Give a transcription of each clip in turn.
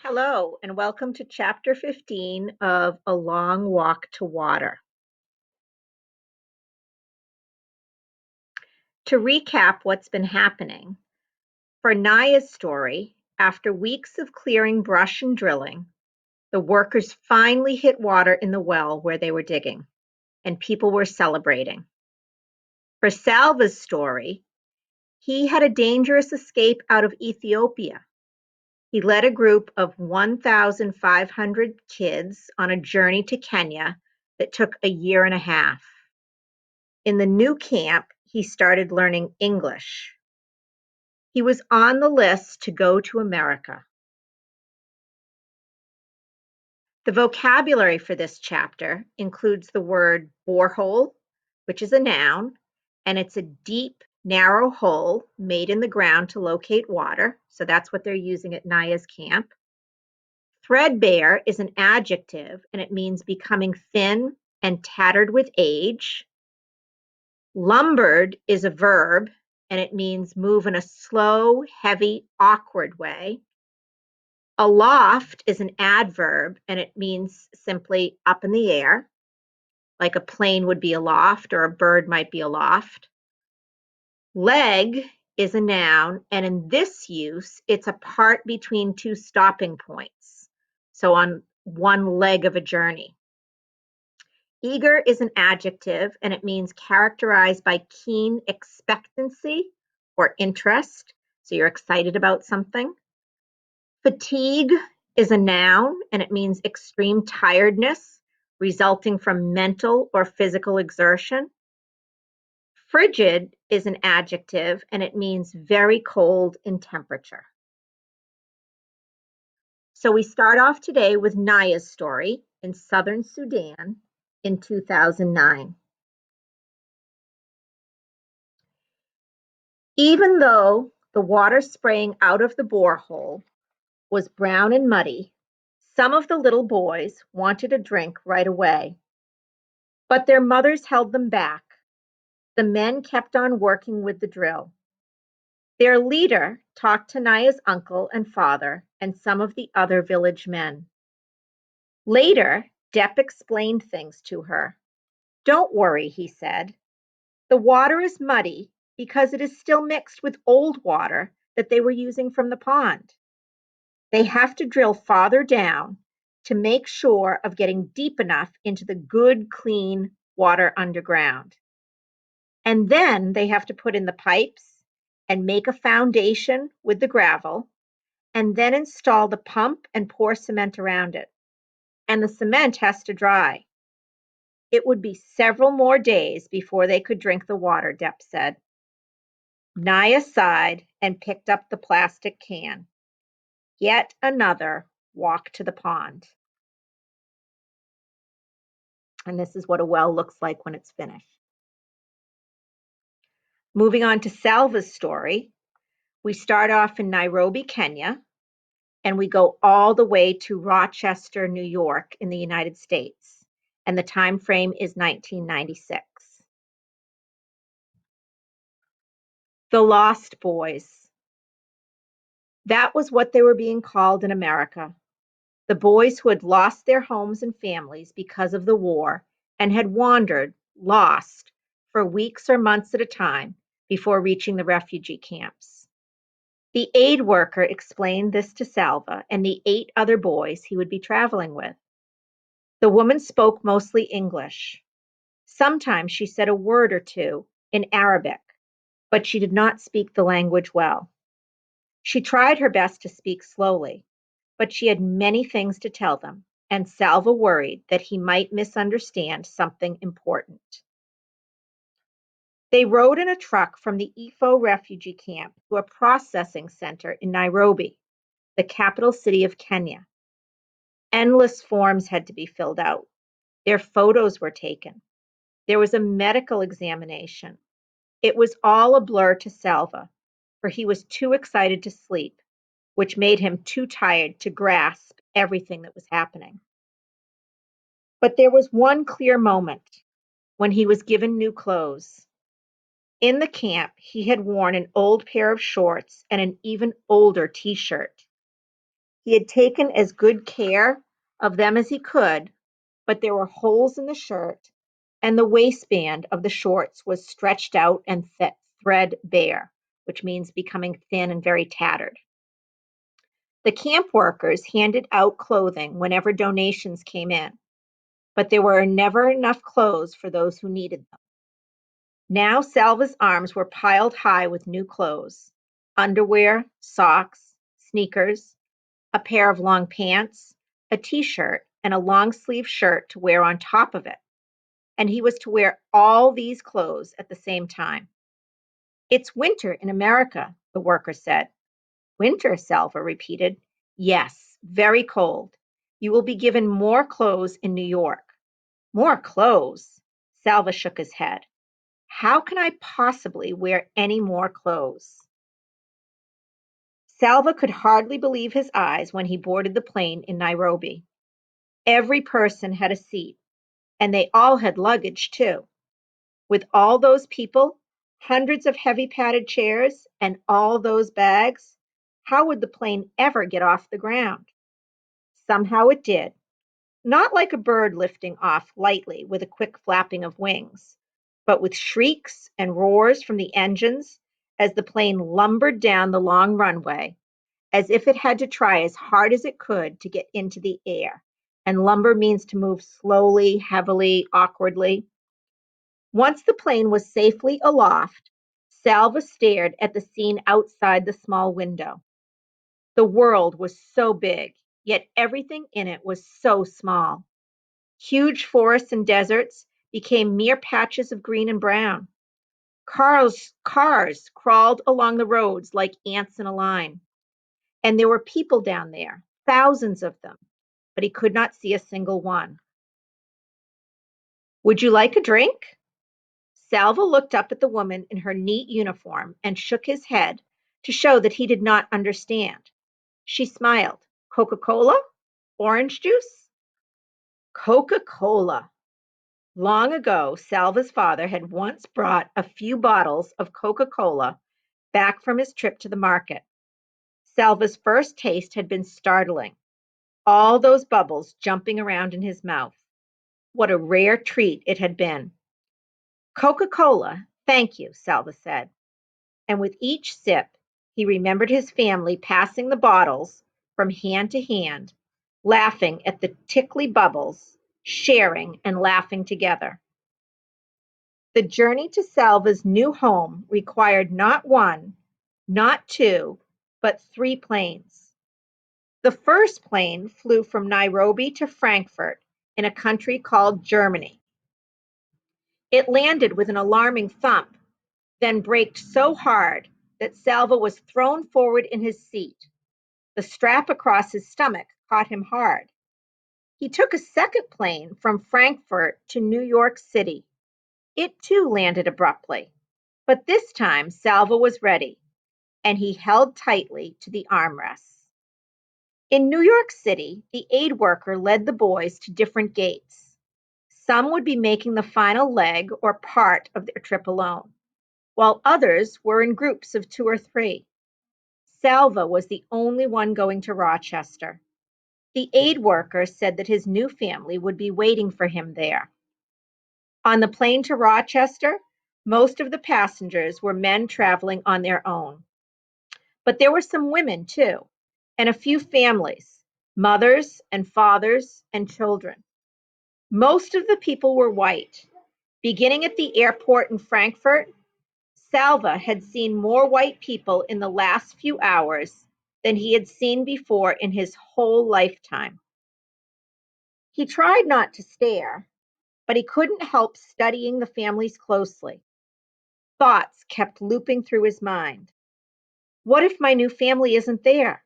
Hello, and welcome to Chapter 15 of A Long Walk to Water. To recap what's been happening, for Naya's story, after weeks of clearing brush and drilling, the workers finally hit water in the well where they were digging, and people were celebrating. For Salva's story, he had a dangerous escape out of Ethiopia. He led a group of 1,500 kids on a journey to Kenya that took a year and a half. In the new camp, he started learning English. He was on the list to go to America. The vocabulary for this chapter includes the word borehole, which is a noun, and it's a deep, narrow hole made in the ground to locate water. So that's what they're using at Naya's camp. Threadbare is an adjective, and it means becoming thin and tattered with age. Lumbered is a verb, and it means move in a slow, heavy, awkward way. Aloft is an adverb, and it means simply up in the air, like a plane would be aloft or a bird might be aloft. Leg is a noun, and in this use, it's a part between two stopping points. So on one leg of a journey. Eager is an adjective, and it means characterized by keen expectancy or interest. So you're excited about something. Fatigue is a noun, and it means extreme tiredness resulting from mental or physical exertion. Frigid is an adjective, and it means very cold in temperature. So we start off today with Naya's story in southern Sudan in 2009. Even though the water spraying out of the borehole was brown and muddy, some of the little boys wanted a drink right away. But their mothers held them back. The men kept on working with the drill. Their leader talked to Naya's uncle and father and some of the other village men. Later, Depp explained things to her. "Don't worry," he said. "The water is muddy because it is still mixed with old water that they were using from the pond. They have to drill farther down to make sure of getting deep enough into the good, clean water underground. And then they have to put in the pipes and make a foundation with the gravel, and then install the pump and pour cement around it. And the cement has to dry. It would be several more days before they could drink the water," Depp said. Naya sighed and picked up the plastic can. Yet another walk to the pond. And this is what a well looks like when it's finished. Moving on to Salva's story, we start off in Nairobi, Kenya, and we go all the way to Rochester, New York in the United States. And the time frame is 1996. The Lost Boys. That was what they were being called in America. The boys who had lost their homes and families because of the war and had wandered, lost, for weeks or months at a time before reaching the refugee camps. The aid worker explained this to Salva and the 8 other boys he would be traveling with. The woman spoke mostly English. Sometimes she said a word or two in Arabic, but she did not speak the language well. She tried her best to speak slowly, but she had many things to tell them, and Salva worried that he might misunderstand something important. They rode in a truck from the Ifo refugee camp to a processing center in Nairobi, the capital city of Kenya. Endless forms had to be filled out. Their photos were taken. There was a medical examination. It was all a blur to Salva, for he was too excited to sleep, which made him too tired to grasp everything that was happening. But there was one clear moment when he was given new clothes. In the camp, he had worn an old pair of shorts and an even older t-shirt. He had taken as good care of them as he could, but there were holes in the shirt, and the waistband of the shorts was stretched out and threadbare, which means becoming thin and very tattered. The camp workers handed out clothing whenever donations came in, but there were never enough clothes for those who needed them. Now Salva's arms were piled high with new clothes: underwear, socks, sneakers, a pair of long pants, a t-shirt, and a long sleeve shirt to wear on top of it. And he was to wear all these clothes at the same time. "It's winter in America," the worker said. "Winter," Salva repeated. "Yes, very cold. You will be given more clothes in New York." "More clothes?" Salva shook his head. "How can I possibly wear any more clothes?" Salva could hardly believe his eyes when he boarded the plane in Nairobi. Every person had a seat, and they all had luggage, too. With all those people, hundreds of heavy padded chairs, and all those bags, how would the plane ever get off the ground? Somehow it did. Not like a bird lifting off lightly with a quick flapping of wings, but with shrieks and roars from the engines as the plane lumbered down the long runway, as if it had to try as hard as it could to get into the air. And lumber means to move slowly, heavily, awkwardly. Once the plane was safely aloft, Salva stared at the scene outside the small window. The world was so big, yet everything in it was so small. Huge forests and deserts became mere patches of green and brown. Cars crawled along the roads like ants in a line. And there were people down there, thousands of them, but he could not see a single one. "Would you like a drink?" Salva looked up at the woman in her neat uniform and shook his head to show that he did not understand. She smiled. "Coca-Cola? Orange juice?" Coca-Cola! Long ago, Salva's father had once brought a few bottles of Coca-Cola back from his trip to the market. Salva's first taste had been startling, all those bubbles jumping around in his mouth. What a rare treat it had been. "Coca-Cola, thank you," Salva said. And with each sip, he remembered his family passing the bottles from hand to hand, laughing at the tickly bubbles, sharing and laughing together. The journey to Salva's new home required not one, not two, but three planes. The first plane flew from Nairobi to Frankfurt in a country called Germany. It landed with an alarming thump, then braked so hard that Salva was thrown forward in his seat. The strap across his stomach caught him hard. He took a second plane from Frankfurt to New York City. It too landed abruptly, but this time Salva was ready, and he held tightly to the armrests. In New York City, the aid worker led the boys to different gates. Some would be making the final leg or part of their trip alone, while others were in groups of 2 or 3. Salva was the only one going to Rochester. The aid worker said that his new family would be waiting for him there. On the plane to Rochester, most of the passengers were men traveling on their own. But there were some women too, and a few families, mothers and fathers and children. Most of the people were white. Beginning at the airport in Frankfurt, Salva had seen more white people in the last few hours than he had seen before in his whole lifetime. He tried not to stare, but he couldn't help studying the families closely. Thoughts kept looping through his mind. What if my new family isn't there?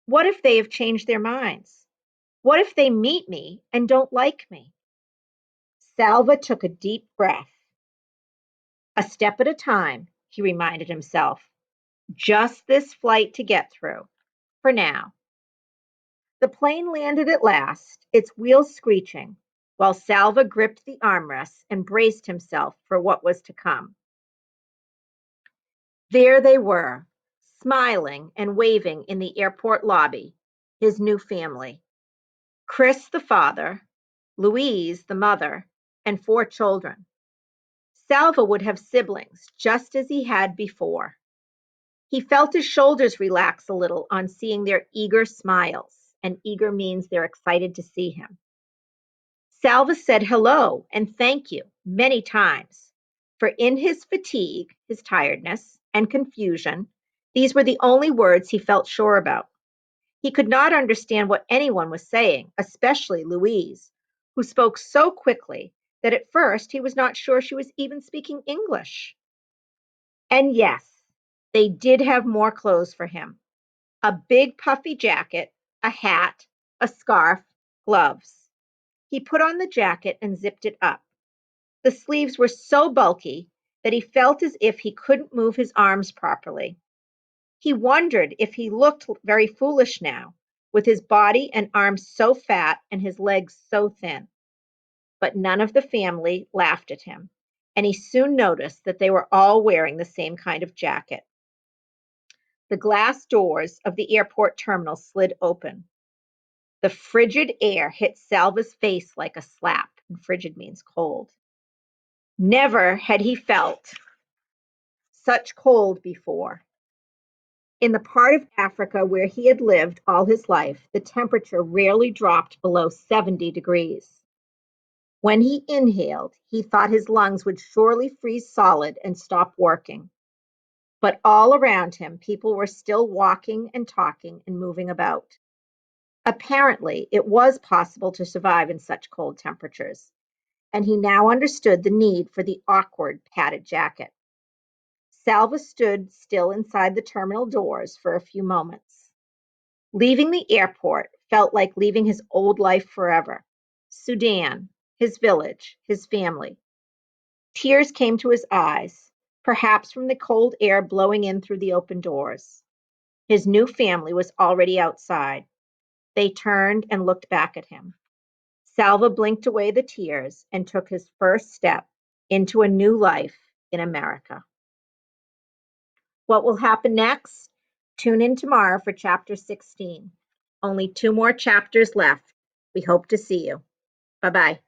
What if they have changed their minds? What if they meet me and don't like me? Salva took a deep breath. A step at a time, he reminded himself. Just this flight to get through, for now. The plane landed at last, its wheels screeching, while Salva gripped the armrests and braced himself for what was to come. There they were, smiling and waving in the airport lobby, his new family: Chris, the father, Louise, the mother, and 4 children. Salva would have siblings, just as he had before. He felt his shoulders relax a little on seeing their eager smiles, and eager means they're excited to see him. Salva said hello and thank you many times, for in his fatigue, his tiredness, and confusion, these were the only words he felt sure about. He could not understand what anyone was saying, especially Louise, who spoke so quickly that at first he was not sure she was even speaking English. And yes, they did have more clothes for him: a big puffy jacket, a hat, a scarf, gloves. He put on the jacket and zipped it up. The sleeves were so bulky that he felt as if he couldn't move his arms properly. He wondered if he looked very foolish now, with his body and arms so fat and his legs so thin. But none of the family laughed at him, and he soon noticed that they were all wearing the same kind of jacket. The glass doors of the airport terminal slid open. The frigid air hit Salva's face like a slap, and frigid means cold. Never had he felt such cold before. In the part of Africa where he had lived all his life, the temperature rarely dropped below 70 degrees. When he inhaled, he thought his lungs would surely freeze solid and stop working. But all around him, people were still walking and talking and moving about. Apparently, it was possible to survive in such cold temperatures, and he now understood the need for the awkward padded jacket. Salva stood still inside the terminal doors for a few moments. Leaving the airport felt like leaving his old life forever: Sudan, his village, his family. Tears came to his eyes, perhaps from the cold air blowing in through the open doors. His new family was already outside. They turned and looked back at him. Salva blinked away the tears and took his first step into a new life in America. What will happen next? Tune in tomorrow for chapter 16. Only 2 more chapters left. We hope to see you. Bye-bye.